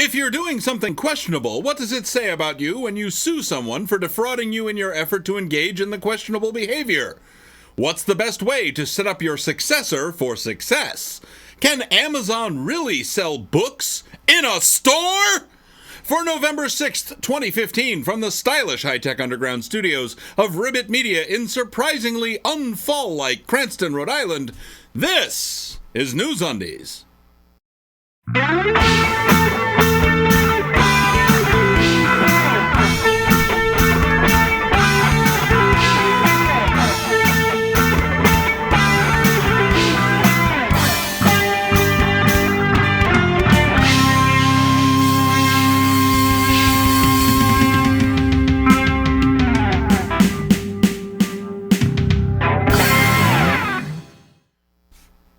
If you're doing something questionable, what does it say about you when you sue someone for defrauding you in your effort to engage in the questionable behavior? What's the best way to set up your successor for success? Can Amazon really sell books in a store? For November 6th, 2015, from the stylish high-tech underground studios of Ribbit Media in surprisingly unfall-like Cranston, Rhode Island, this is NewsUndies.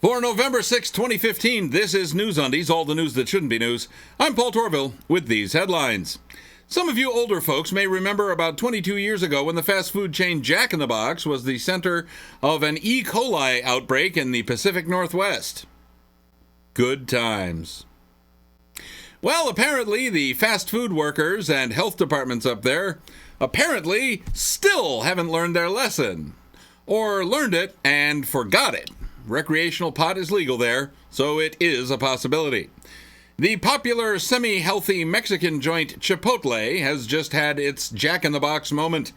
For November 6, 2015, this is NewsUndies, all the news that shouldn't be news. I'm Paul Torville with these headlines. Some of you older folks may remember about 22 years ago when the fast food chain Jack in the Box was the center of an E. coli outbreak in the Pacific Northwest. Good times. Well, apparently the fast food workers and health departments up there apparently still haven't learned their lesson. Or learned it and forgot it. Recreational pot is legal there, so it is a possibility. The popular semi-healthy Mexican joint Chipotle has just had its Jack-in-the-Box moment,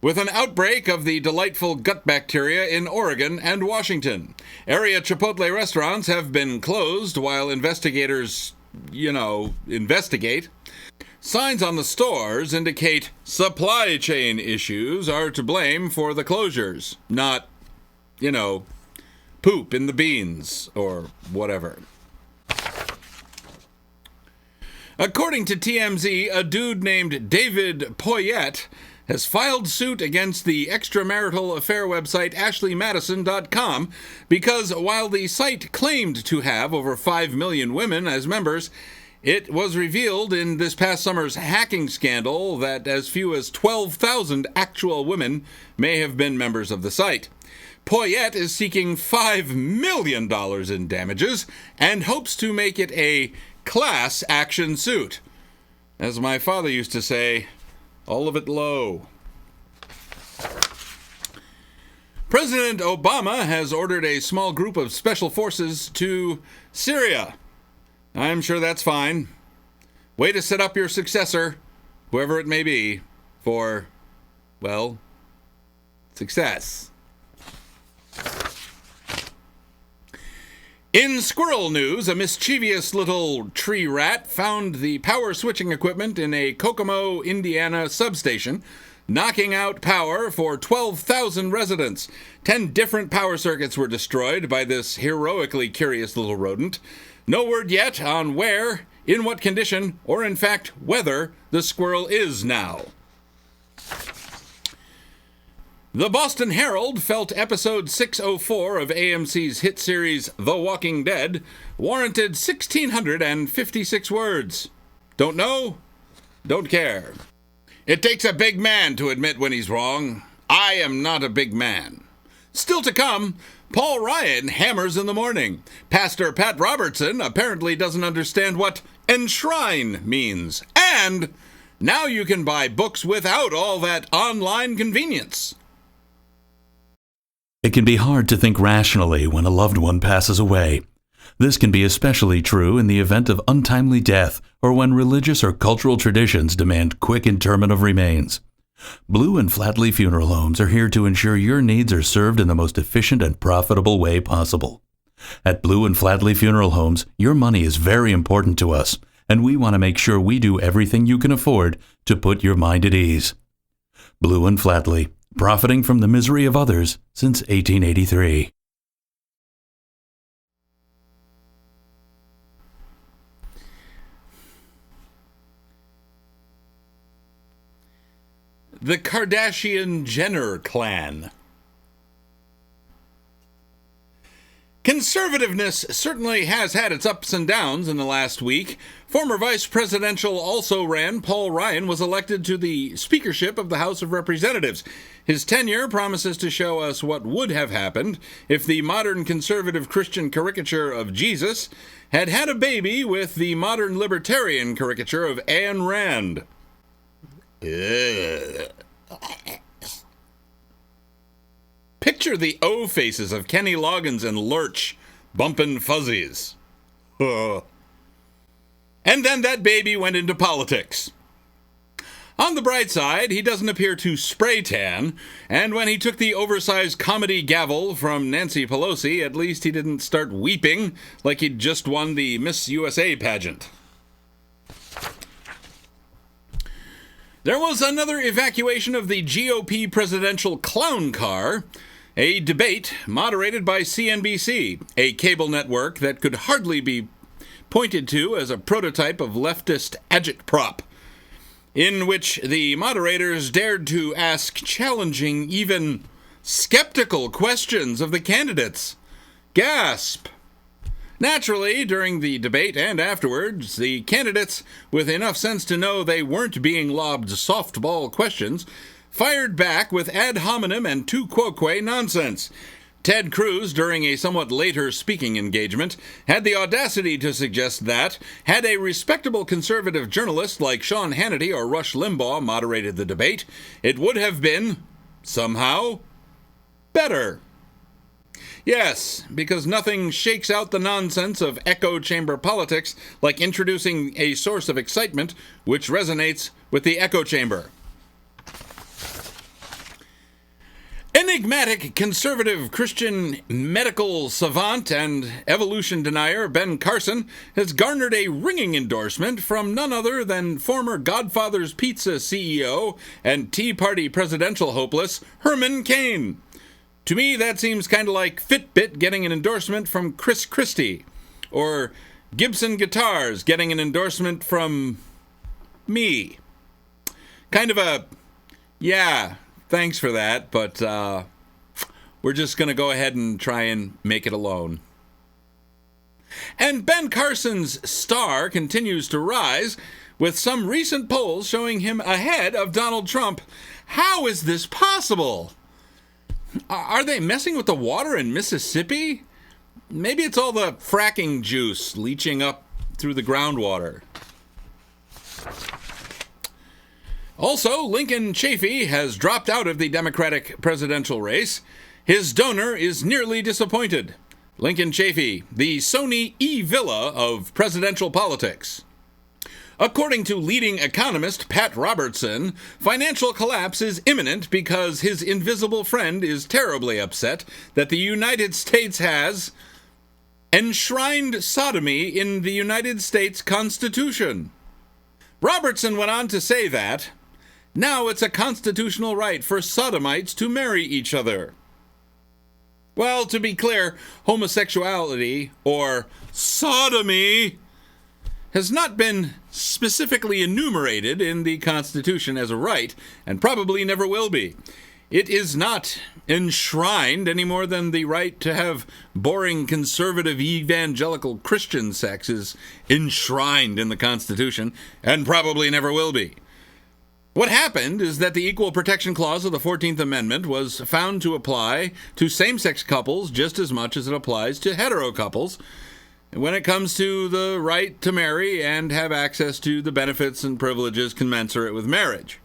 with an outbreak of the delightful gut bacteria in Oregon and Washington. Area Chipotle restaurants have been closed while investigators, investigate. Signs on the stores indicate supply chain issues are to blame for the closures, not, poop in the beans, or whatever. According to TMZ, a dude named David Poyet has filed suit against the extramarital affair website AshleyMadison.com because while the site claimed to have over 5 million women as members, it was revealed in this past summer's hacking scandal that as few as 12,000 actual women may have been members of the site. Poyet is seeking $5 million in damages and hopes to make it a class action suit. As my father used to say, all of it low. President Obama has ordered a small group of special forces to Syria. I'm sure that's fine. Way to set up your successor, whoever it may be, for, success. In squirrel news, a mischievous little tree rat found the power switching equipment in a Kokomo, Indiana substation, knocking out power for 12,000 residents. 10 different power circuits were destroyed by this heroically curious little rodent. No word yet on where, in what condition, or in fact whether the squirrel is now. The Boston Herald felt episode 604 of AMC's hit series The Walking Dead warranted 1,656 words. Don't know? Don't care. It takes a big man to admit when he's wrong. I am not a big man. Still to come, Paul Ryan hammers in the morning. Pastor Pat Robertson apparently doesn't understand what enshrine means. And now you can buy books without all that online convenience. It can be hard to think rationally when a loved one passes away. This can be especially true in the event of untimely death or when religious or cultural traditions demand quick interment of remains. Blue and Flatley Funeral Homes are here to ensure your needs are served in the most efficient and profitable way possible. At Blue and Flatley Funeral Homes, your money is very important to us, and we want to make sure we do everything you can afford to put your mind at ease. Blue and Flatley, profiting from the misery of others since 1883. The Kardashian-Jenner clan. Conservativeness certainly has had its ups and downs in the last week. Former vice presidential also-ran Paul Ryan was elected to the speakership of the House of Representatives. His tenure promises to show us what would have happened if the modern conservative Christian caricature of Jesus had had a baby with the modern libertarian caricature of Ayn Rand. Picture the O faces of Kenny Loggins and Lurch, bumpin' fuzzies. And then that baby went into politics. On the bright side, he doesn't appear to spray tan, and when he took the oversized comedy gavel from Nancy Pelosi, at least he didn't start weeping like he'd just won the Miss USA pageant. There was another evacuation of the GOP presidential clown car, a debate moderated by CNBC, a cable network that could hardly be pointed to as a prototype of leftist agitprop, in which the moderators dared to ask challenging, even skeptical questions of the candidates. Gasp! Naturally, during the debate and afterwards, the candidates, with enough sense to know they weren't being lobbed softball questions, fired back with ad hominem and tu quoque nonsense. Ted Cruz, during a somewhat later speaking engagement, had the audacity to suggest that, had a respectable conservative journalist like Sean Hannity or Rush Limbaugh moderated the debate, it would have been, somehow, better. Yes, because nothing shakes out the nonsense of echo chamber politics like introducing a source of excitement which resonates with the echo chamber. Enigmatic conservative Christian medical savant and evolution denier Ben Carson has garnered a ringing endorsement from none other than former Godfather's Pizza CEO and Tea Party presidential hopeless Herman Cain. To me, that seems kind of like Fitbit getting an endorsement from Chris Christie, or Gibson Guitars getting an endorsement from me. Kind of a, yeah, thanks for that, but we're just going to go ahead and try and make it alone. And Ben Carson's star continues to rise, with some recent polls showing him ahead of Donald Trump. How is this possible? Are they messing with the water in Mississippi? Maybe it's all the fracking juice leaching up through the groundwater. Also, Lincoln Chafee has dropped out of the Democratic presidential race. His donor is nearly disappointed. Lincoln Chafee, the Sony E. Villa of presidential politics. According to leading economist Pat Robertson, financial collapse is imminent because his invisible friend is terribly upset that the United States has enshrined sodomy in the United States Constitution. Robertson went on to say that now it's a constitutional right for sodomites to marry each other. Well, to be clear, homosexuality, or sodomy, has not been specifically enumerated in the Constitution as a right, and probably never will be. It is not enshrined any more than the right to have boring conservative evangelical Christian sex is enshrined in the Constitution, and probably never will be. What happened is that the Equal Protection Clause of the 14th Amendment was found to apply to same-sex couples just as much as it applies to hetero couples when it comes to the right to marry and have access to the benefits and privileges commensurate with marriage.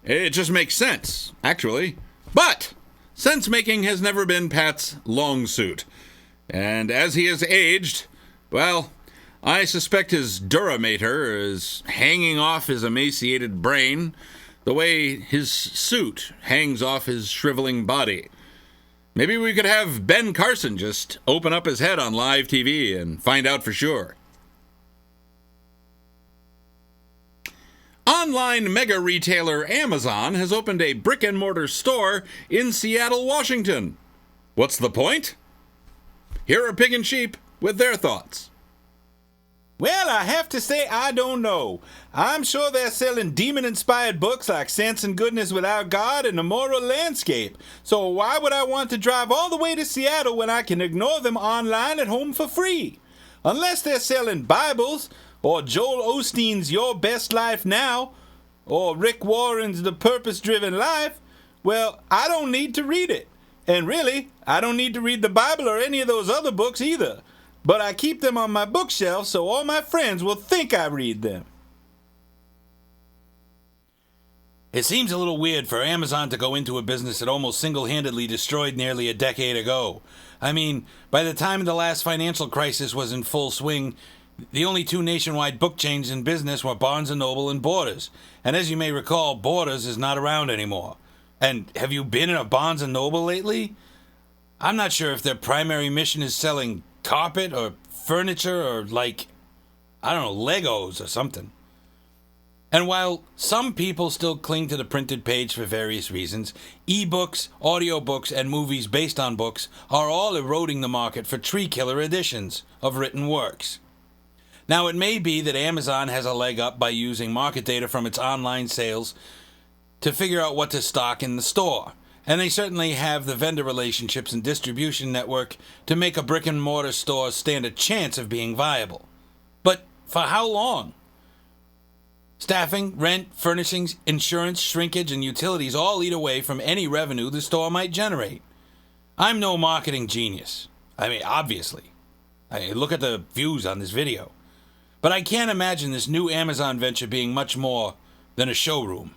It just makes sense, actually. But sense-making has never been Pat's long suit. And as he has aged, well, I suspect his duramater is hanging off his emaciated brain the way his suit hangs off his shriveling body. Maybe we could have Ben Carson just open up his head on live TV and find out for sure. Online mega retailer Amazon has opened a brick-and-mortar store in Seattle, Washington. What's the point? Here are Pig and Sheep with their thoughts. Well, I have to say I don't know. I'm sure they're selling demon-inspired books like Sense and Goodness Without God and The Moral Landscape. So why would I want to drive all the way to Seattle when I can ignore them online at home for free? Unless they're selling Bibles, or Joel Osteen's Your Best Life Now, or Rick Warren's The Purpose-Driven Life, well, I don't need to read it. And really, I don't need to read the Bible or any of those other books either. But I keep them on my bookshelf so all my friends will think I read them. It seems a little weird for Amazon to go into a business that almost single-handedly destroyed nearly a decade ago. I mean, by the time the last financial crisis was in full swing, the only two nationwide book chains in business were Barnes & Noble and Borders. And as you may recall, Borders is not around anymore. And have you been in a Barnes & Noble lately? I'm not sure if their primary mission is selling carpet or furniture or Legos or something. And while some people still cling to the printed page for various reasons, ebooks, audiobooks, and movies based on books are all eroding the market for tree-killer editions of written works. Now, it may be that Amazon has a leg up by using market data from its online sales to figure out what to stock in the store. And they certainly have the vendor relationships and distribution network to make a brick-and-mortar store stand a chance of being viable. But for how long? Staffing, rent, furnishings, insurance, shrinkage, and utilities all eat away from any revenue the store might generate. I'm no marketing genius. I mean, obviously. Look at the views on this video. But I can't imagine this new Amazon venture being much more than a showroom.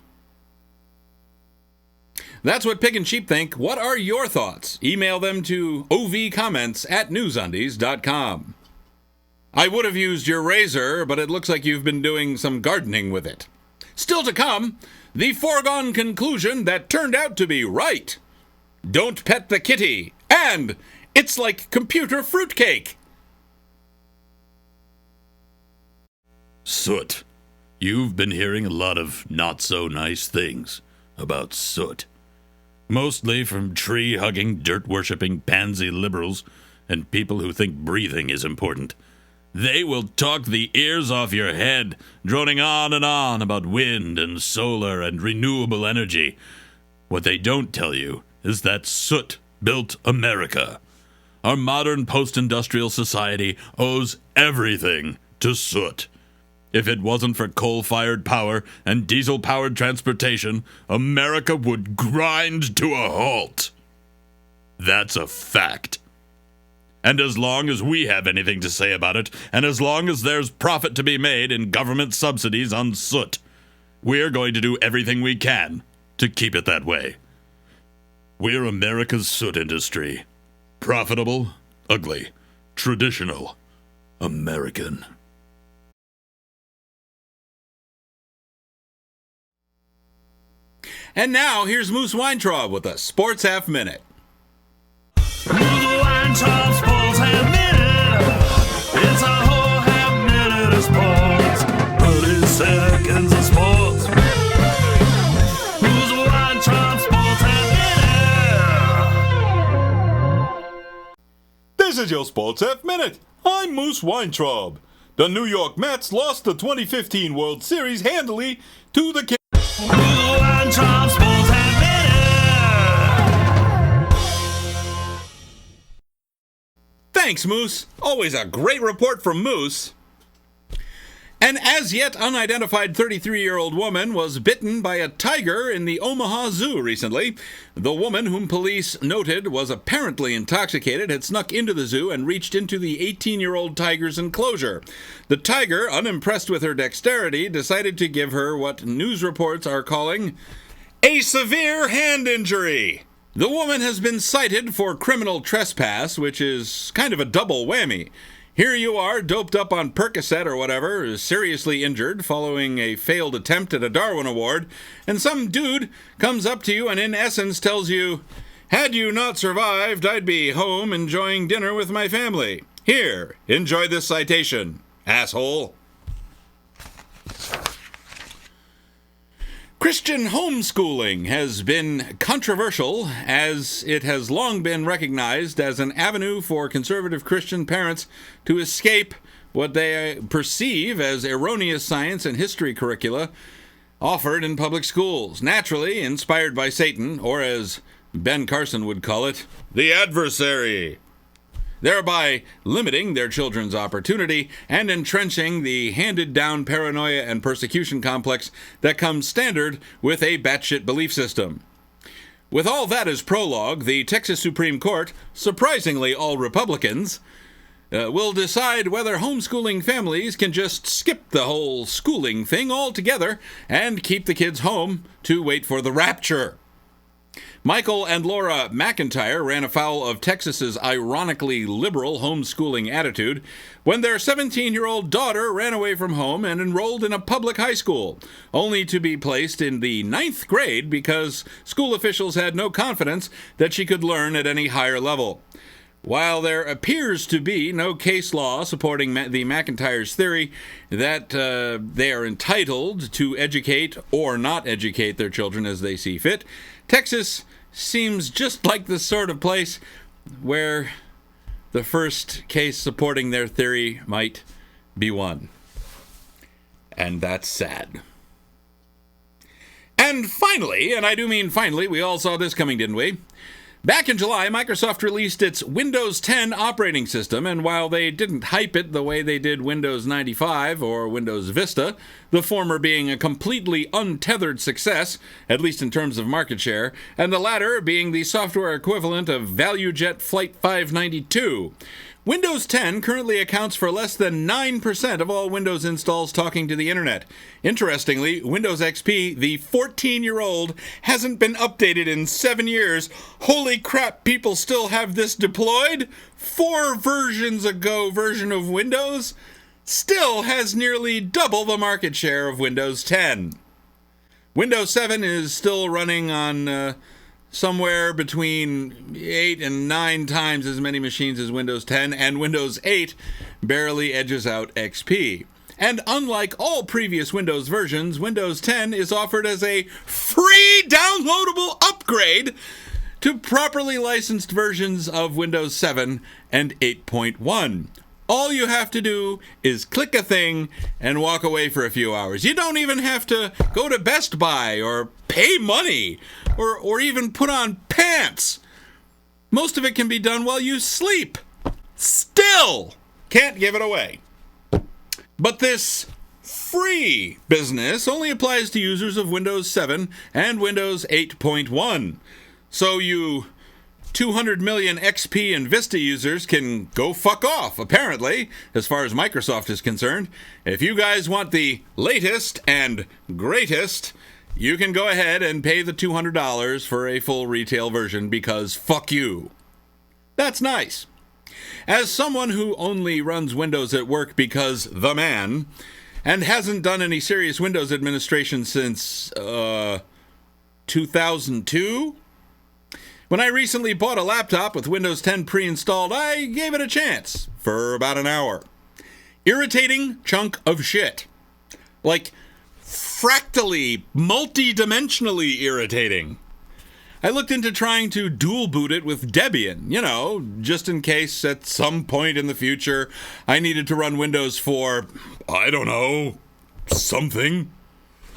That's what Pig and Sheep think. What are your thoughts? Email them to ovcomments@newsundies.com. I would have used your razor, but it looks like you've been doing some gardening with it. Still to come, the foregone conclusion that turned out to be right. Don't pet the kitty. And it's like computer fruitcake. Soot. You've been hearing a lot of not-so-nice things about soot. Mostly from tree-hugging, dirt-worshipping pansy liberals and people who think breathing is important. They will talk the ears off your head, droning on and on about wind and solar and renewable energy. What they don't tell you is that soot built America. Our modern post-industrial society owes everything to soot. If it wasn't for coal-fired power and diesel-powered transportation, America would grind to a halt. That's a fact. And as long as we have anything to say about it, and as long as there's profit to be made in government subsidies on soot, we're going to do everything we can to keep it that way. We're America's soot industry. Profitable, ugly, traditional, American. And now, here's Moose Weintraub with a Sports Half Minute. Moose Weintraub Sports Half Minute. It's a whole half minute of sports. 30 seconds of sports. Moose Weintraub Sports Half Minute. This is your Sports Half Minute. I'm Moose Weintraub. The New York Mets lost the 2015 World Series handily to the Thanks, Moose. Always a great report from Moose. An as yet unidentified 33-year-old woman was bitten by a tiger in the Omaha Zoo recently. The woman, whom police noted was apparently intoxicated, had snuck into the zoo and reached into the 18-year-old tiger's enclosure. The tiger, unimpressed with her dexterity, decided to give her what news reports are calling a severe hand injury. The woman has been cited for criminal trespass, which is kind of a double whammy. Here you are, doped up on Percocet or whatever, seriously injured following a failed attempt at a Darwin Award, and some dude comes up to you and in essence tells you, "Had you not survived, I'd be home enjoying dinner with my family. Here, enjoy this citation, asshole." Christian homeschooling has been controversial, as it has long been recognized as an avenue for conservative Christian parents to escape what they perceive as erroneous science and history curricula offered in public schools, naturally inspired by Satan, or as Ben Carson would call it, the adversary, thereby limiting their children's opportunity and entrenching the handed-down paranoia and persecution complex that comes standard with a batshit belief system. With all that as prologue, the Texas Supreme Court, surprisingly all Republicans, will decide whether homeschooling families can just skip the whole schooling thing altogether and keep the kids home to wait for the rapture. Michael and Laura McIntyre ran afoul of Texas's ironically liberal homeschooling attitude when their 17-year-old daughter ran away from home and enrolled in a public high school, only to be placed in the 9th grade because school officials had no confidence that she could learn at any higher level. While there appears to be no case law supporting the McIntyre's theory that they are entitled to educate or not educate their children as they see fit, Texas seems just like the sort of place where the first case supporting their theory might be won. And that's sad. And finally, and I do mean finally, we all saw this coming, didn't we? Back in July, Microsoft released its Windows 10 operating system, and while they didn't hype it the way they did Windows 95 or Windows Vista, the former being a completely untethered success, at least in terms of market share, and the latter being the software equivalent of ValueJet Flight 592, Windows 10 currently accounts for less than 9% of all Windows installs talking to the internet. Interestingly, Windows XP, the 14-year-old, hasn't been updated in 7 years. Holy crap, people still have this deployed? 4 versions ago version of Windows still has nearly double the market share of Windows 10. Windows 7 is still running on somewhere between 8 and 9 times as many machines as Windows 10, and Windows 8 barely edges out XP. And unlike all previous Windows versions, Windows 10 is offered as a free downloadable upgrade to properly licensed versions of Windows 7 and 8.1. All you have to do is click a thing and walk away for a few hours. You don't even have to go to Best Buy or pay money or even put on pants. Most of it can be done while you sleep. Still can't give it away. But this free business only applies to users of Windows 7 and Windows 8.1. So you 200 million XP and Vista users can go fuck off, apparently, as far as Microsoft is concerned. If you guys want the latest and greatest, you can go ahead and pay the $200 for a full retail version because fuck you. That's nice. As someone who only runs Windows at work because the man, and hasn't done any serious Windows administration since 2002, when I recently bought a laptop with Windows 10 pre-installed, I gave it a chance for about an hour. Irritating chunk of shit. Like, fractally, multi-dimensionally irritating. I looked into trying to dual boot it with Debian, just in case at some point in the future I needed to run Windows for, I don't know, something.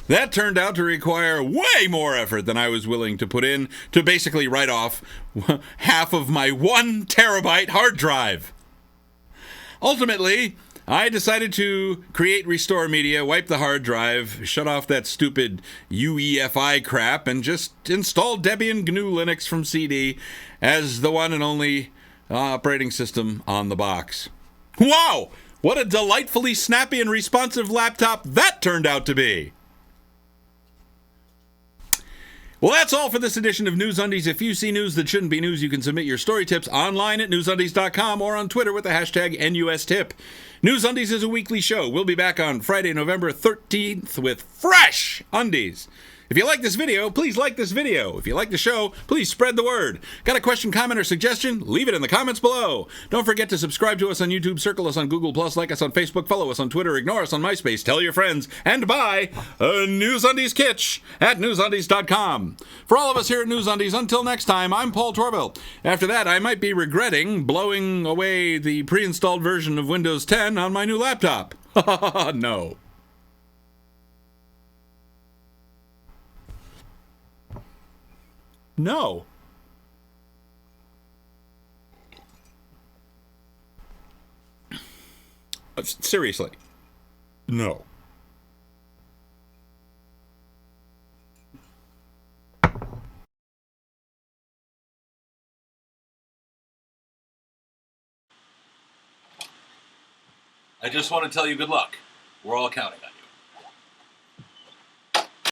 That turned out to require way more effort than I was willing to put in to basically write off half of my 1 terabyte hard drive. Ultimately, I decided to create restore media, wipe the hard drive, shut off that stupid UEFI crap, and just install Debian GNU Linux from CD as the one and only operating system on the box. Wow! What a delightfully snappy and responsive laptop that turned out to be! Well, that's all for this edition of NewsUndies. If you see news that shouldn't be news, you can submit your story tips online at newsundies.com or on Twitter with the hashtag NUSTip. NewsUndies is a weekly show. We'll be back on Friday, November 13th with fresh undies. If you like this video, please like this video. If you like the show, please spread the word. Got a question, comment, or suggestion? Leave it in the comments below. Don't forget to subscribe to us on YouTube, circle us on Google+, like us on Facebook, follow us on Twitter, ignore us on MySpace, tell your friends, and buy a NewsUndies kitsch at newsundies.com. For all of us here at NewsUndies, until next time, I'm Paul Torville. After that, I might be regretting blowing away the pre-installed version of Windows 10 on my new laptop. No. No. Seriously. No. I just want to tell you good luck. We're all counting on you.